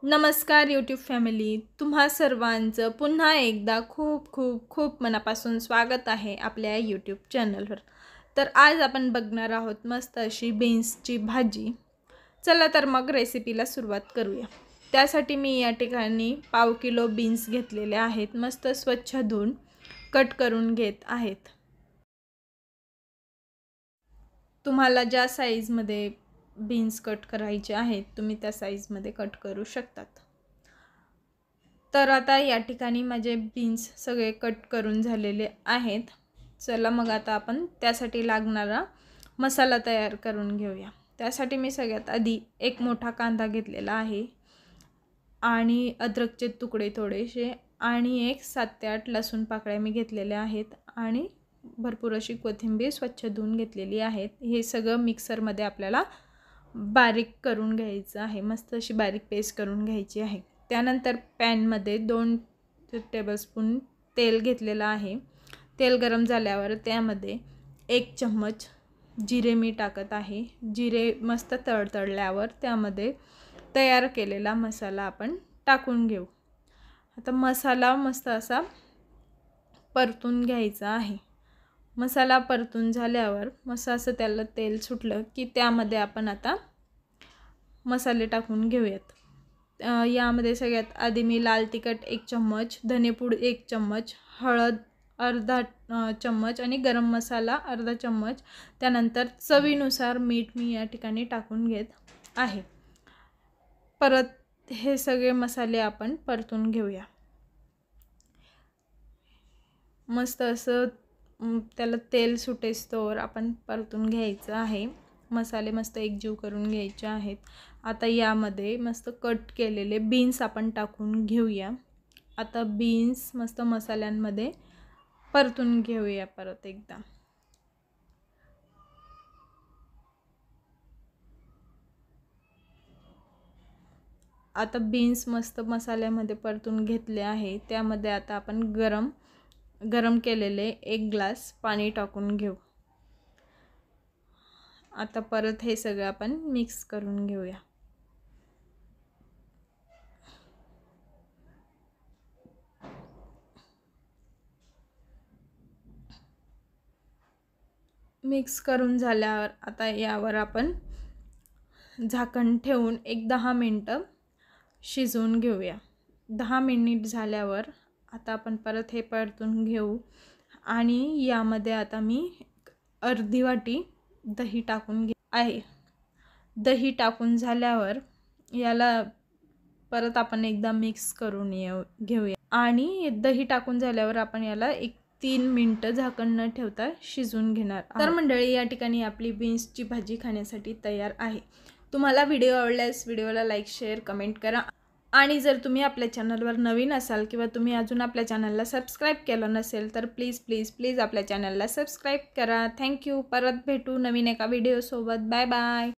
नमस्कार YouTube family, तुम्हा सर्वांचं पुन्हा एकदा खूप खूप खूप मनापासून स्वागत आहे आपल्या यूट्यूब चॅनलवर। तर आज आपण बघणार आहोत मस्त अशी बीन्सची भाजी। चला तर मग रेसिपीला सुरुवात करूया। त्यासाठी मी या ठिकाणी पाव किलो बीन्स घेतलेले आहेत, मस्त स्वच्छ धुवून कट करून घेत आहेत। तुम्हाला ज्या साईजमध्ये बीन्स कट करायचे आहेत तुम्ही त्या साईजमध्ये कट करू शकतात। तर आता या ठिकाणी माझे बीन्स सगळे कट करून झालेले आहेत। चला मग आता आपण त्यासाठी लागणारा मसाला तयार करून घेऊया। त्यासाठी मी सगळ्यात आधी एक मोठा कांदा घेतलेला आहे आणि अद्रकचे तुकडे थोडेसे आणि एक 7 ते 8 लसूण पाकळ्या मी घेतलेल्या आहेत आणि भरपूर अशी कोथिंबीर स्वच्छ धुवून घेतलेली आहे। हे सगळं मिक्सरमध्ये आपल्याला बारीक करून घ्यायचं आहे, मस्त अशी बारीक पेस्ट करून घ्यायची आहे। त्यानंतर पॅनमध्ये 2 टेबलस्पून तेल घेतलेलं आहे। तेल गरम झाल्यावर त्यामध्ये 1 चम्मच जिरे मी टाकत आहे। जिरे मस्त तडतडल्यावर त्यामध्ये तयार केलेला मसाला आपण टाकून घेऊ। आता मसाला मस्त असा परतून घ्यायचा आहे। मसाला परतून झाल्यावर मस्त असं त्याला तेल सुटलं की त्यामध्ये आपण आता मसाले टाकून घेऊयात। यामध्ये सगळ्यात आधी मी लाल तिखट 1 चम्मच, धनेपूड 1 चम्मच, हळद अर्धा चम्मच आणि गरम मसाला अर्धा चम्मच, त्यानंतर चवीनुसार मीठ मी या ठिकाणी टाकून घेत आहे। परत हे सगळे मसाले आपण परतून घेऊया। मस्त असं त्याला तेल सुटेस्तोवर आपण परतून घ्यायचं आहे। मसाले मस्त एकजीव करून घ्यायचे आहेत। आता यामध्ये मस्त कट केलेले बीन्स आपण टाकून घेऊया। आता बीन्स मस्त मसाल्यांमध्ये परतून घेऊया परत एकदा। आता बीन्स मस्त मसाल्यामध्ये परतून घेतले आहे। त्यामध्ये आता आपण गरम केलेले 1 ग्लास पाणी टाकून घेऊ। आता परत हे सगळं आपण मिक्स करून घेऊया। मिक्स करून झाल्यावर आता यावर आपण झाकण ठेवून एक 10 मिनिटं शिजवून घेऊया। 10 मिनिट झाल्यावर आता आपण परत हे परतून घेऊ आणि यामध्ये आता मी अर्धी वाटी दही टाकून आहे। दही टाकून झाल्यावर याला परत आपण एकदा मिक्स करून घेऊया आणि दही टाकून झाल्यावर आपण याला 3 मिनिटं झाकण न ठेवता शिजवून घेणार। तर मंडळी या ठिकाणी आपली बीन्सची भाजी खाण्यासाठी तयार आहे। तुम्हाला व्हिडिओ आवडल्यास व्हिडिओला लाईक, शेअर, कमेंट करा आणि जर तुम्ही आपल्या चॅनलवर नवीन असाल किंवा तुम्ही अजून आपल्या चॅनलला सबस्क्राईब केलं नसेल तर प्लीज आपल्या चॅनलला सबस्क्राईब करा। थँक्यू। परत भेटू नवीन एका व्हिडिओसोबत। Bye bye.